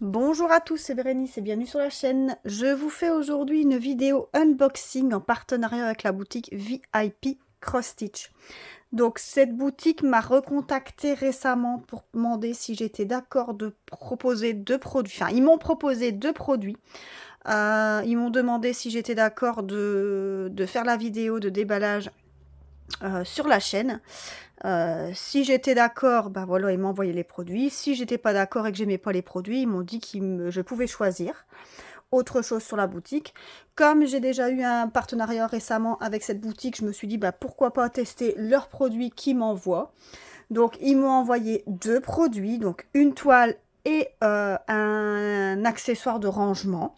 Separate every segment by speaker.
Speaker 1: Bonjour à tous, c'est Bérénice et bienvenue sur la chaîne. Je vous fais aujourd'hui une vidéo unboxing en partenariat avec la boutique VIP Cross Stitch. Donc cette boutique m'a recontacté récemment pour demander si j'étais d'accord de proposer deux produits. Enfin, ils m'ont proposé deux produits. Ils m'ont demandé si j'étais d'accord de faire la vidéo de déballage sur la chaîne. Si j'étais d'accord, bah voilà, ils m'ont envoyé les produits. Si j'étais pas d'accord et que j'aimais pas les produits, ils m'ont dit je pouvais choisir autre chose sur la boutique. Comme j'ai déjà eu un partenariat récemment avec cette boutique, je me suis dit bah pourquoi pas tester leurs produits qu'ils m'envoient. Donc ils m'ont envoyé deux produits, donc une toile et un accessoire de rangement.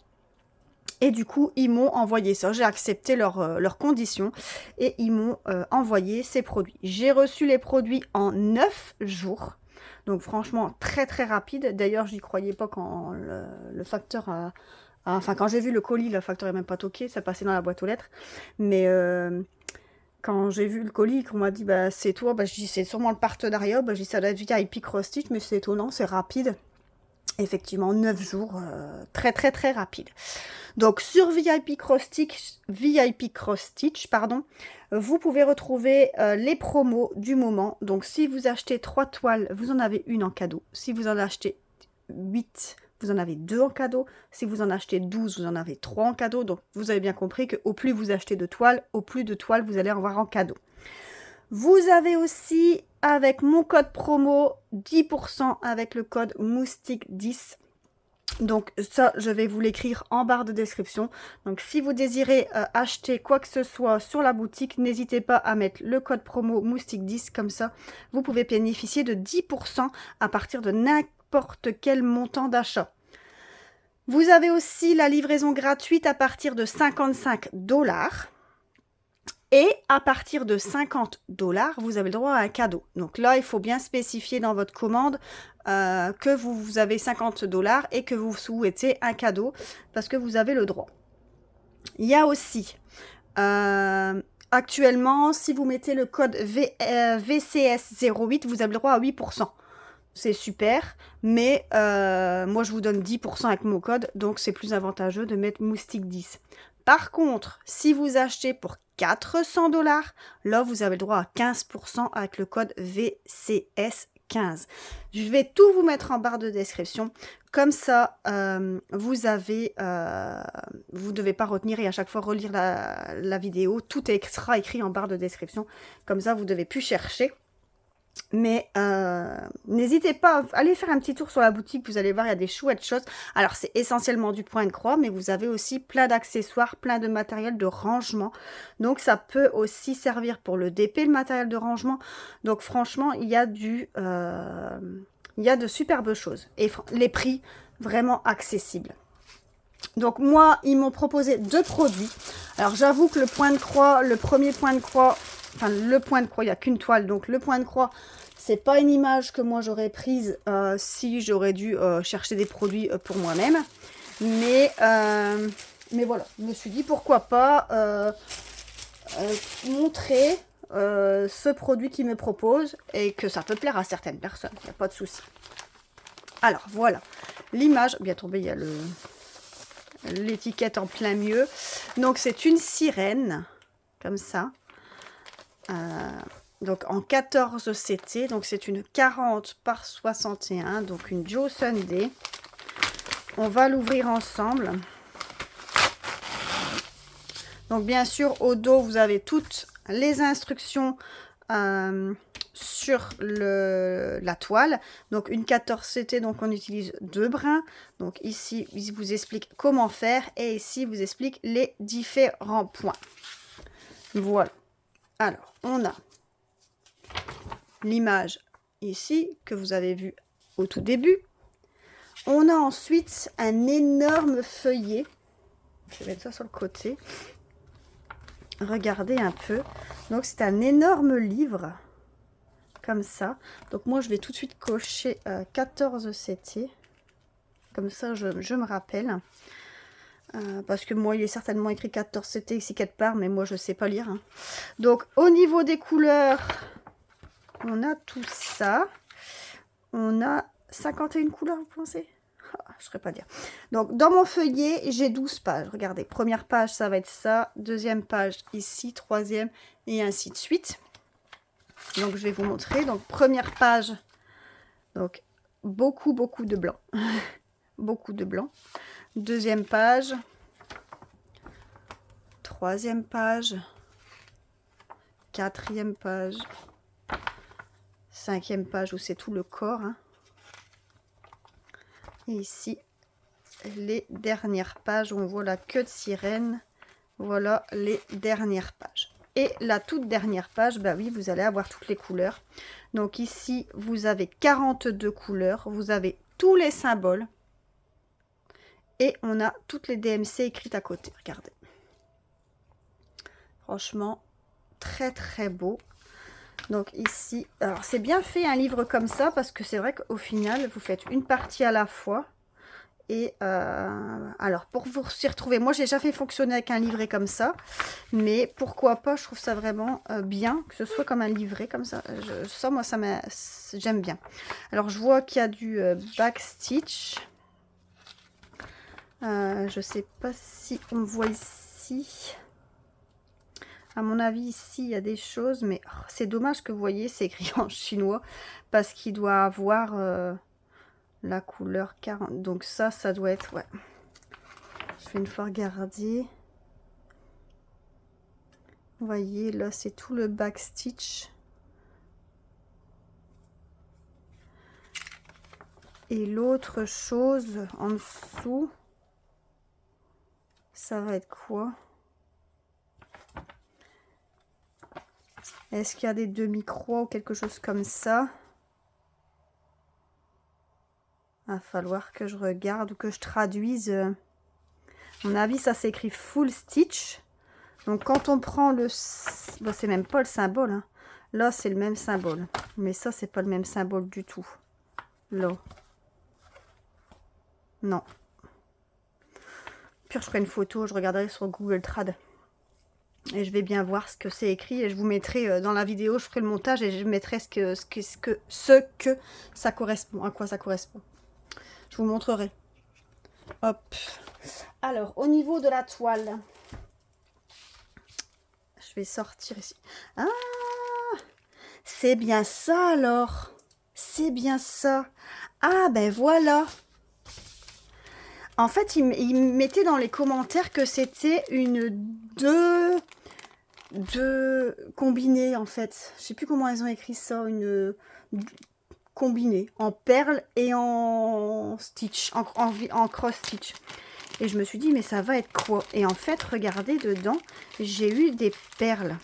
Speaker 1: Et du coup, ils m'ont envoyé ça. J'ai accepté leurs conditions et ils m'ont envoyé ces produits. J'ai reçu les produits en 9 jours. Donc franchement, très très rapide. D'ailleurs, j'y croyais pas quand le facteur enfin, quand j'ai vu le colis, le facteur n'est même pas toqué. Ça passait dans la boîte aux lettres. Mais quand j'ai vu le colis, qu'on m'a dit, bah c'est toi, bah je dis, c'est sûrement le partenariat. Bah je dis, ça doit être VIP Cross Stitch, mais c'est étonnant, c'est rapide. Effectivement, 9 jours, très très très rapide. Donc sur VIP Cross Stitch, pardon, vous pouvez retrouver les promos du moment. Donc si vous achetez 3 toiles, vous en avez une en cadeau. Si vous en achetez 8, vous en avez 2 en cadeau. Si vous en achetez 12, vous en avez 3 en cadeau. Donc vous avez bien compris qu'au plus vous achetez de toiles, au plus de toiles vous allez en avoir en cadeau. Vous avez aussi, avec mon code promo, 10% avec le code moustique10. Donc ça, je vais vous l'écrire en barre de description. Donc si vous désirez acheter quoi que ce soit sur la boutique, n'hésitez pas à mettre le code promo moustique10. Comme ça, vous pouvez bénéficier de 10% à partir de n'importe quel montant d'achat. Vous avez aussi la livraison gratuite à partir de 55 $. Et à partir de 50 $, vous avez le droit à un cadeau. Donc là, il faut bien spécifier dans votre commande que vous avez 50 $ et que vous souhaitez un cadeau parce que vous avez le droit. Il y a aussi, actuellement, si vous mettez le code VCS08, vous avez le droit à 8%. C'est super, mais moi je vous donne 10% avec mon code, donc c'est plus avantageux de mettre moustique 10. Par contre, si vous achetez pour 400 $, là vous avez le droit à 15% avec le code VCS15. Je vais tout vous mettre en barre de description, comme ça vous devez pas retenir et à chaque fois relire la vidéo. Tout sera écrit en barre de description, comme ça vous devez plus chercher. Mais n'hésitez pas à aller faire un petit tour sur la boutique, vous allez voir, il y a des chouettes choses. Alors c'est essentiellement du point de croix, mais vous avez aussi plein d'accessoires, plein de matériel de rangement. Donc ça peut aussi servir pour le DP, le matériel de rangement. Donc franchement, il y a de superbes choses. Et les prix vraiment accessibles. Donc moi, ils m'ont proposé deux produits. Alors j'avoue que le point de croix, le premier point de croix, enfin le point de croix, il n'y a qu'une toile, donc le point de croix, c'est pas une image que moi j'aurais prise si j'aurais dû chercher des produits pour moi-même. Mais voilà, je me suis dit pourquoi pas montrer ce produit qu'ils me proposent et que ça peut plaire à certaines personnes, il n'y a pas de souci. Alors voilà, l'image, bien tombé, il y a l'étiquette en plein milieu. Donc c'est une sirène, comme ça. Donc en 14 CT, donc c'est une 40 par 61, donc une Joe Sunday. On va l'ouvrir ensemble. Donc bien sûr, au dos, vous avez toutes les instructions sur la toile. Donc une 14 CT, donc on utilise deux brins. Donc ici, il vous explique comment faire et ici, il vous explique les différents points. Voilà. Alors, on a l'image ici que vous avez vue au tout début. On a ensuite un énorme feuillet. Je vais mettre ça sur le côté. Regardez un peu. Donc c'est un énorme livre. Comme ça. Donc moi je vais tout de suite cocher 14 CT. Comme ça je me rappelle. Parce que moi il est certainement écrit 14 CT ici quelque part. Mais moi je sais pas lire. Hein. Donc au niveau des couleurs. On a tout ça. On a 51 couleurs, vous pensez? je ne saurais pas dire. Donc, dans mon feuillet, j'ai 12 pages. Regardez, première page, ça va être ça. Deuxième page, ici. Troisième, et ainsi de suite. Donc, je vais vous montrer. Donc, première page. Donc, beaucoup de blanc. Beaucoup de blanc. Deuxième page. Troisième page. Quatrième page. Cinquième page où c'est tout le corps. Hein. Et ici, les dernières pages où on voit la queue de sirène. Voilà les dernières pages. Et la toute dernière page, bah oui, vous allez avoir toutes les couleurs. Donc ici, vous avez 42 couleurs. Vous avez tous les symboles. Et on a toutes les DMC écrites à côté. Regardez. Franchement, très beau. Donc ici, alors c'est bien fait un livre comme ça parce que c'est vrai qu'au final, vous faites une partie à la fois. Et alors, pour vous s'y retrouver, moi j'ai déjà fait fonctionner avec un livret comme ça. Mais pourquoi pas, je trouve ça vraiment bien que ce soit comme un livret comme ça. Ça, moi, j'aime bien. Alors, je vois qu'il y a du backstitch. Je sais pas si on voit ici. À mon avis, ici, il y a des choses. Mais oh, c'est dommage que vous voyez, c'est écrit en chinois. Parce qu'il doit avoir la couleur 40. Donc ça doit être... Ouais. Je vais une fois regarder. Vous voyez, là, c'est tout le backstitch. Et l'autre chose en dessous, ça va être quoi? Est-ce qu'il y a des demi-croix ou quelque chose comme ça? Il va falloir que je regarde ou que je traduise. À mon avis, ça s'écrit full stitch. Donc, quand on prend le... Bah, c'est même pas le symbole. Hein. Là, c'est le même symbole. Mais ça, c'est pas le même symbole du tout. Là. Non. Puis je ferai une photo, je regarderai sur Google Trad. Et je vais bien voir ce que c'est écrit. Et je vous mettrai dans la vidéo, je ferai le montage et je mettrai ce que ça correspond, à quoi ça correspond. Je vous montrerai. Hop. Alors, au niveau de la toile, je vais sortir ici. Ah, c'est bien ça alors. C'est bien ça. Ah, ben voilà. En fait, il mettait dans les commentaires que c'était une deux combinée, en fait. Je sais plus comment ils ont écrit ça, une combinée en perles et en stitch, en cross stitch. Et je me suis dit, mais ça va être quoi? Et en fait, regardez dedans, j'ai eu des perles.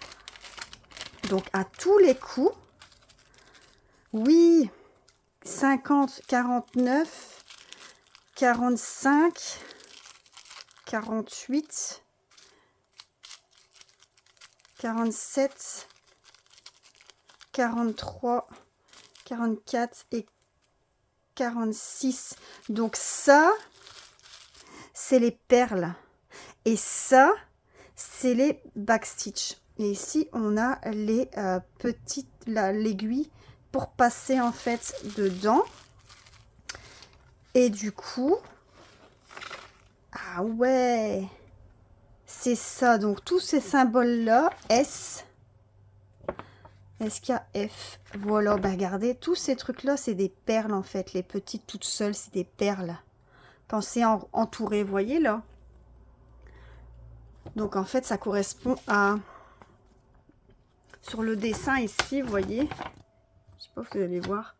Speaker 1: Donc, à tous les coups, oui, 50, 49... 45, 48, 47, 43, 44 et 46. Donc ça, c'est les perles. Et ça, c'est les backstitch. Et ici, on a les petites, l'aiguille pour passer en fait dedans. Et du coup, ah ouais, c'est ça. Donc, tous ces symboles-là, S, est-ce qu'il y a F? Voilà, bah regardez, tous ces trucs-là, c'est des perles en fait. Les petites toutes seules, c'est des perles. Quand c'est entouré, vous voyez là? Donc, en fait, ça correspond à... Sur le dessin ici, vous voyez? Je sais pas si vous allez voir.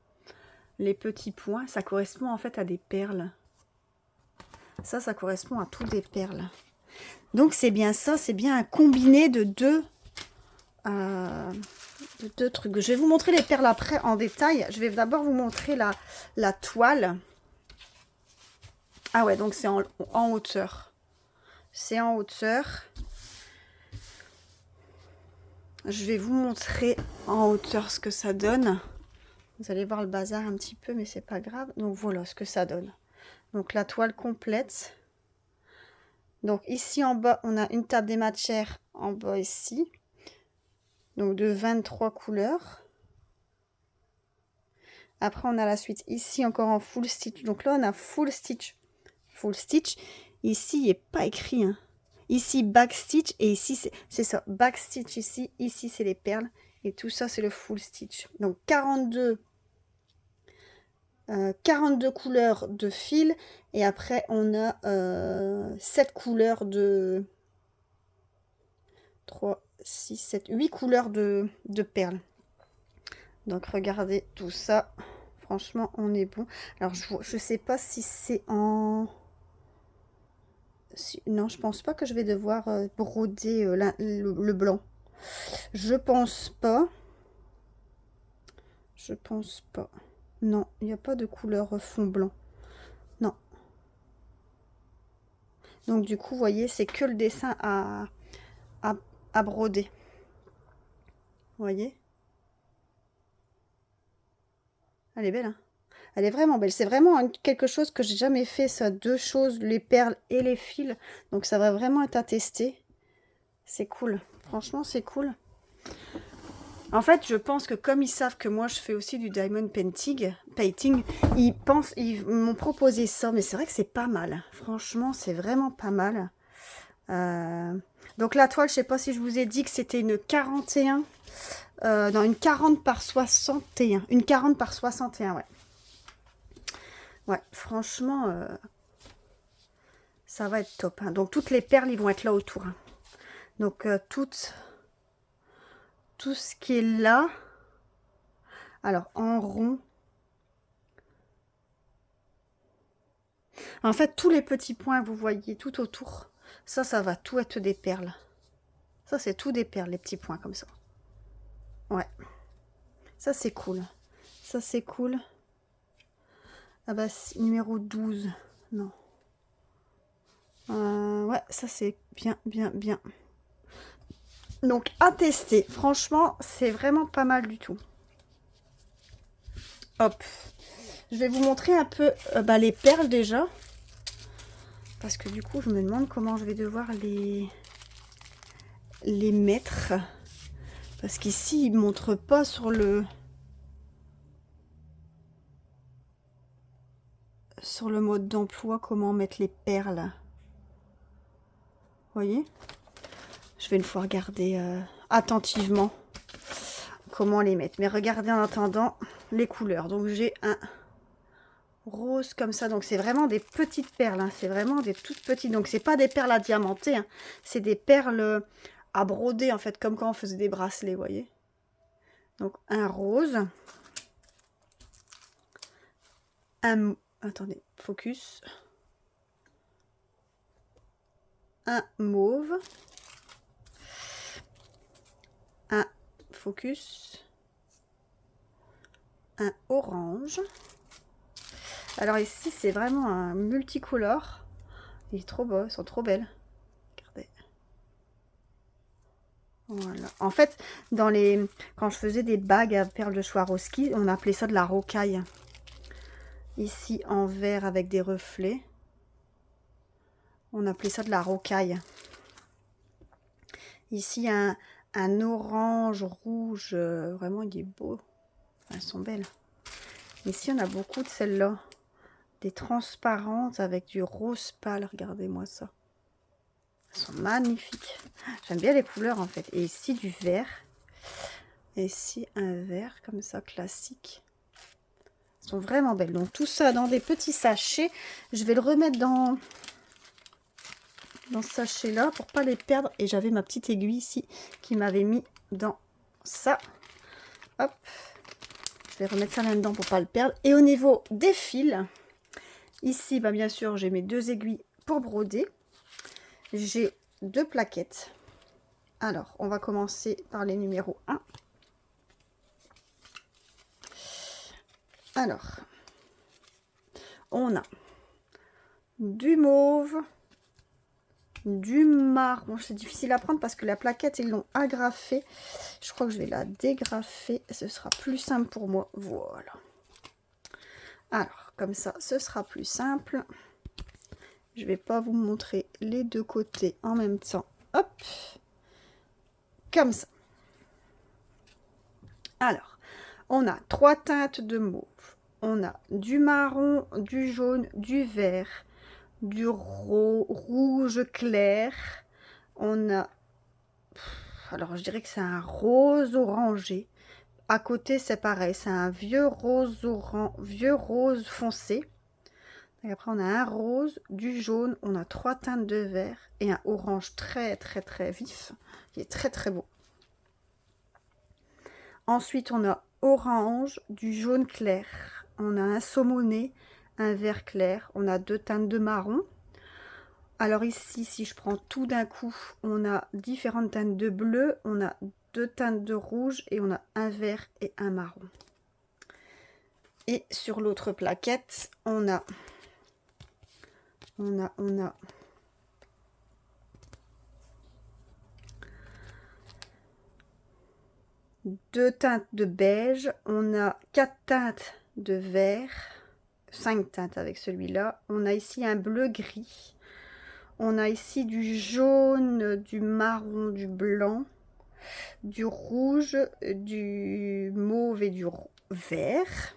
Speaker 1: Les petits points, ça correspond en fait à des perles. Ça correspond à toutes des perles. Donc c'est bien ça, c'est bien un combiné de deux trucs. Je vais vous montrer les perles après en détail. Je vais d'abord vous montrer la toile. Ah ouais, donc c'est en hauteur. C'est en hauteur. Je vais vous montrer en hauteur ce que ça donne. Vous allez voir le bazar un petit peu, mais c'est pas grave. Donc voilà ce que ça donne. Donc la toile complète. Donc ici en bas, on a une table des matières en bas ici. Donc de 23 couleurs. Après, on a la suite ici encore en full stitch. Donc là, on a full stitch full stitch. Ici, il n'est pas écrit. Hein. Ici, back stitch. Et ici, c'est ça. Back stitch ici. Ici, c'est les perles. Et tout ça, c'est le full stitch. Donc, 42 couleurs de fil. Et après, on a 7 couleurs de... 3, 6, 7, 8 couleurs de perles. Donc, regardez tout ça. Franchement, on est bon. Alors, je sais pas si c'est en... Non, je pense pas que je vais devoir broder le blanc. Je pense pas. Je pense pas. Non, il n'y a pas de couleur fond blanc. Non. Donc, du coup, vous voyez, c'est que le dessin à broder. Vous voyez? Elle est belle, hein? Elle est vraiment belle. C'est vraiment quelque chose que j'ai jamais fait, ça. Deux choses, les perles et les fils. Donc, ça va vraiment être à tester. C'est cool. Franchement, c'est cool. En fait, je pense que comme ils savent que moi, je fais aussi du diamond painting, ils m'ont proposé ça. Mais c'est vrai que c'est pas mal. Franchement, c'est vraiment pas mal. Donc, la toile, je sais pas si je vous ai dit que c'était une 41. Non, une 40 par 61. Une 40 par 61, ouais. Ouais, franchement, ça va être top. Hein. Donc, toutes les perles, ils vont être là autour. Hein. Donc, tout ce qui est là. Alors, en rond. En fait, tous les petits points, vous voyez, tout autour. Ça va tout être des perles. Ça, c'est tout des perles, les petits points comme ça. Ouais. Ça, c'est cool. Ça, c'est cool. Ah bah, numéro 12. Non. Ouais, ça, c'est bien, bien, bien. Donc, à tester. Franchement, c'est vraiment pas mal du tout. Hop. Je vais vous montrer un peu les perles déjà. Parce que du coup, je me demande comment je vais devoir les mettre. Parce qu'ici, ils ne montrent pas sur le mode d'emploi comment mettre les perles. Vous voyez? Je vais une fois regarder attentivement comment les mettre. Mais regardez en attendant les couleurs. Donc j'ai un rose comme ça. Donc c'est vraiment des petites perles. Hein. C'est vraiment des toutes petites. Donc c'est pas des perles à diamanter. Hein. C'est des perles à broder en fait. Comme quand on faisait des bracelets, vous voyez. Donc un rose. Attendez, focus. Un mauve. Un focus. Un orange. Alors ici, c'est vraiment un multicolore. Il est trop beau, ils sont trop belles. Regardez. Voilà. En fait, quand je faisais des bagues à perles de Swarovski, on appelait ça de la rocaille. Ici, en vert avec des reflets. On appelait ça de la rocaille. Ici, un orange, rouge. Vraiment, il est beau. Elles sont belles. Ici, on a beaucoup de celles-là. Des transparentes avec du rose pâle. Regardez-moi ça. Elles sont magnifiques. J'aime bien les couleurs, en fait. Et ici, du vert. Et ici, un vert comme ça, classique. Elles sont vraiment belles. Donc, tout ça dans des petits sachets. Je vais le remettre dans ce sachet-là pour pas les perdre. Et j'avais ma petite aiguille ici qui m'avait mis dans ça. Hop. Je vais remettre ça là-dedans pour pas le perdre. Et au niveau des fils, ici, bah, bien sûr, j'ai mes deux aiguilles pour broder. J'ai deux plaquettes. Alors, on va commencer par les numéros 1. Alors, on a du mauve, du marron. C'est difficile à prendre parce que la plaquette, ils l'ont agrafée. Je crois que je vais la dégrafer. Ce sera plus simple pour moi. Voilà. Alors, comme ça, ce sera plus simple. Je ne vais pas vous montrer les deux côtés en même temps. Hop. Comme ça. Alors, on a 3 teintes de mauve. On a du marron, du jaune, du vert, du rouge clair. On a, alors je dirais que c'est un rose orangé. À côté, c'est pareil, c'est un vieux rose foncé. Et après, on a un rose, du jaune, on a 3 teintes de vert et un orange très vif, qui est très beau. Ensuite, on a orange, du jaune clair, on a un saumoné, un vert clair, on a 2 teintes de marron. Alors ici, si je prends tout d'un coup, on a différentes teintes de bleu, on a 2 teintes de rouge et on a un vert et un marron. Et sur l'autre plaquette, on a 2 teintes de beige, on a 4 teintes de vert, 5 teintes avec celui-là. On a ici un bleu gris, on a ici du jaune, du marron, du blanc, du rouge, du mauve et du vert.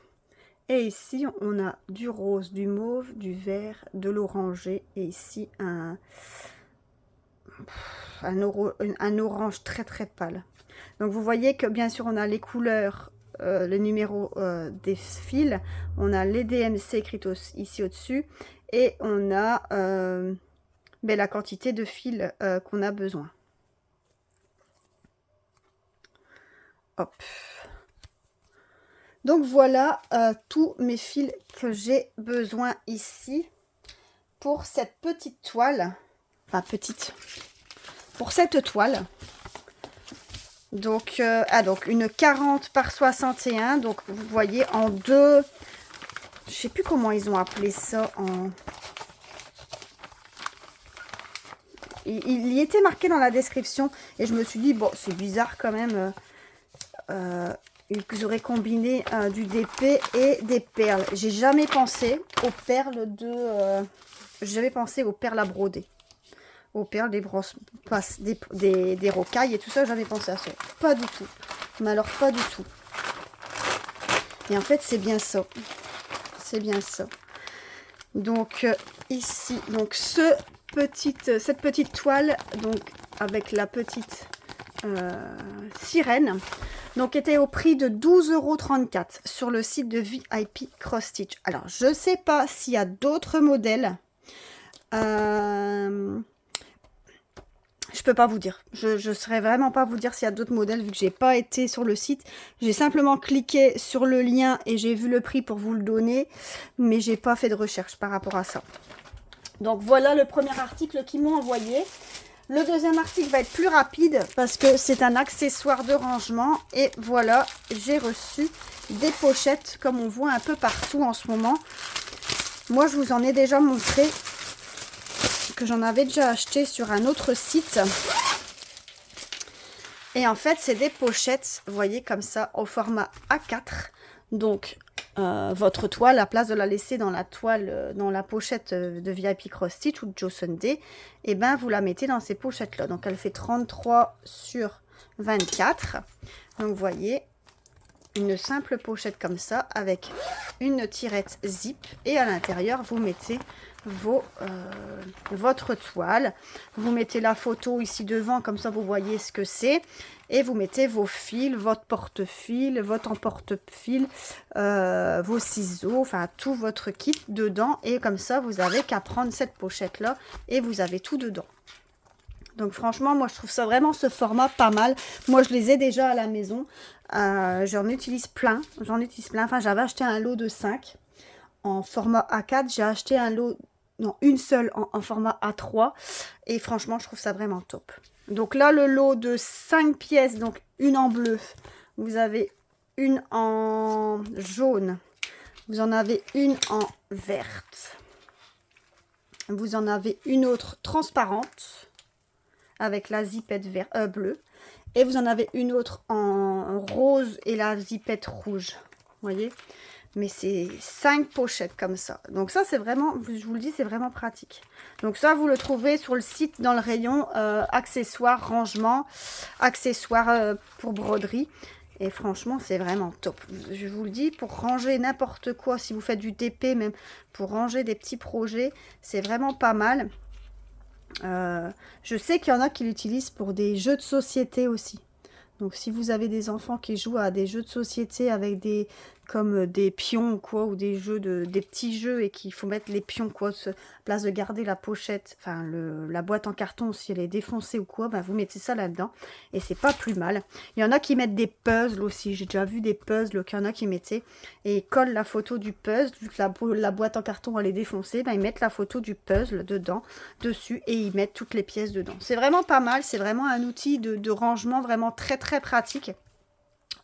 Speaker 1: Et ici, on a du rose, du mauve, du vert, de l'orangé et ici un orange très pâle. Donc vous voyez que bien sûr on a les couleurs, le numéro des fils, on a les DMC écrites ici au-dessus et on a la quantité de fils qu'on a besoin. Hop. Donc voilà tous mes fils que j'ai besoin ici pour cette petite toile, enfin petite, pour cette toile. Donc, donc une 40 par 61, donc vous voyez en deux, je sais plus comment ils ont appelé ça, il y était marqué dans la description et je me suis dit, bon c'est bizarre quand même, ils auraient combiné du DP et des perles. J'ai jamais pensé aux perles j'avais pensé aux perles à broder. Aux perles, des brosses, des rocailles et tout ça, j'avais pensé à ça. Pas du tout. Mais alors, pas du tout. Et en fait, c'est bien ça. C'est bien ça. Donc, ici, donc cette petite toile, donc avec la petite sirène, donc était au prix de 12,34 € sur le site de VIP Cross Stitch. Alors, je ne sais pas s'il y a d'autres modèles. Je peux pas vous dire. Je saurais vraiment pas vous dire s'il y a d'autres modèles vu que j'ai pas été sur le site. J'ai simplement cliqué sur le lien et j'ai vu le prix pour vous le donner, mais j'ai pas fait de recherche par rapport à ça. Donc voilà le premier article qu'ils m'ont envoyé. Le deuxième article va être plus rapide parce que c'est un accessoire de rangement et voilà, j'ai reçu des pochettes comme on voit un peu partout en ce moment. Moi, je vous en ai déjà montré que j'en avais déjà acheté sur un autre site. Et en fait, c'est des pochettes, vous voyez, comme ça, au format A4. Donc, votre toile, à place de la laisser dans la toile, dans la pochette de VIP Cross Stitch ou de Joe Sunday, et ben vous la mettez dans ces pochettes-là. Donc, elle fait 33 sur 24. Donc, vous voyez, une simple pochette comme ça, avec une tirette zip. Et à l'intérieur, vous mettez votre toile, vous mettez la photo ici devant, comme ça vous voyez ce que c'est, et vous mettez vos fils, votre porte-fil, votre emporte-fil, vos ciseaux, enfin tout votre kit dedans, et comme ça vous avez qu'à prendre cette pochette là et vous avez tout dedans. Donc franchement, moi je trouve ça vraiment ce format pas mal. Moi je les ai déjà à la maison, j'en utilise plein, enfin j'avais acheté un lot de 5 en format A4, j'ai acheté un lot, non, une seule en format A3 et franchement je trouve ça vraiment top. Donc là le lot de 5 pièces, donc une en bleu, vous avez une en jaune, vous en avez une en verte, vous en avez une autre transparente avec la zipette bleue et vous en avez une autre en rose et la zipette rouge, vous voyez. Mais c'est 5 pochettes comme ça. Donc ça, c'est vraiment, je vous le dis, c'est vraiment pratique. Donc ça, vous le trouvez sur le site dans le rayon accessoires, rangement, accessoires pour broderie. Et franchement, c'est vraiment top. Je vous le dis, pour ranger n'importe quoi, si vous faites du TP, même pour ranger des petits projets, c'est vraiment pas mal. Je sais qu'il y en a qui l'utilisent pour des jeux de société aussi. Donc si vous avez des enfants qui jouent à des jeux de société avec des comme des pions ou quoi, ou des jeux des petits jeux et qu'il faut mettre les pions quoi, à place de garder la pochette, enfin la boîte en carton si elle est défoncée ou quoi, ben vous mettez ça là-dedans et c'est pas plus mal. Il y en a qui mettent des puzzles aussi, j'ai déjà vu des puzzles qu'il y en a qui mettaient et ils collent la photo du puzzle, vu que la boîte en carton elle est défoncée, ben ils mettent la photo du puzzle dedans, dessus et ils mettent toutes les pièces dedans. C'est vraiment pas mal, c'est vraiment un outil de rangement vraiment très très pratique.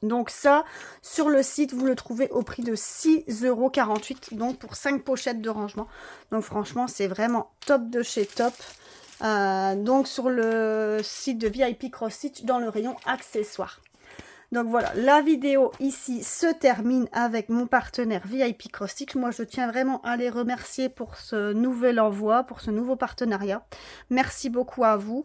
Speaker 1: Donc ça, sur le site, vous le trouvez au prix de 6,48 €, donc pour 5 pochettes de rangement. Donc franchement, c'est vraiment top de chez top. Donc sur le site de VIP Cross Stitch, dans le rayon accessoires. Donc voilà, la vidéo ici se termine avec mon partenaire VIP Cross Stitch. Moi, je tiens vraiment à les remercier pour ce nouvel envoi, pour ce nouveau partenariat. Merci beaucoup à vous.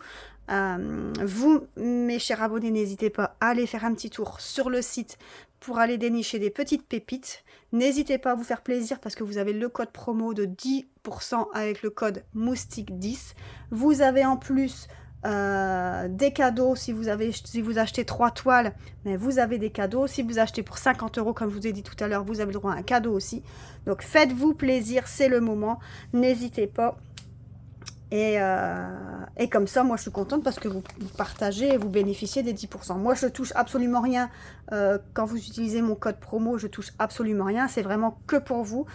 Speaker 1: Vous, mes chers abonnés, n'hésitez pas à aller faire un petit tour sur le site pour aller dénicher des petites pépites. N'hésitez pas à vous faire plaisir parce que vous avez le code promo de 10% avec le code moustique10. Vous avez en plus des cadeaux si vous achetez 3 toiles, mais vous avez des cadeaux. Si vous achetez pour 50 € comme je vous ai dit tout à l'heure, vous avez le droit à un cadeau aussi. Donc faites-vous plaisir, c'est le moment. N'hésitez pas. Et comme ça, moi, je suis contente parce que vous partagez et vous bénéficiez des 10%. Moi, je touche absolument rien. Quand vous utilisez mon code promo, je touche absolument rien. C'est vraiment que pour vous.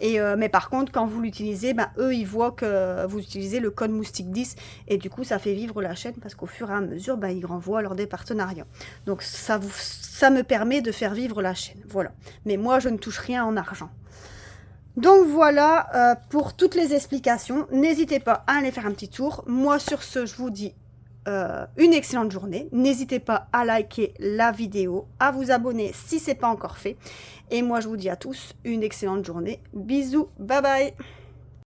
Speaker 1: Mais par contre, quand vous l'utilisez, ben, eux, ils voient que vous utilisez le code moustique10. Et du coup, ça fait vivre la chaîne parce qu'au fur et à mesure, ben, ils renvoient lors des partenariats. Donc, ça me permet de faire vivre la chaîne. Voilà. Mais moi, je ne touche rien en argent. Donc voilà pour toutes les explications. N'hésitez pas à aller faire un petit tour. Moi sur ce, je vous dis une excellente journée. N'hésitez pas à liker la vidéo, à vous abonner si ce n'est pas encore fait. Et moi je vous dis à tous une excellente journée. Bisous, bye bye.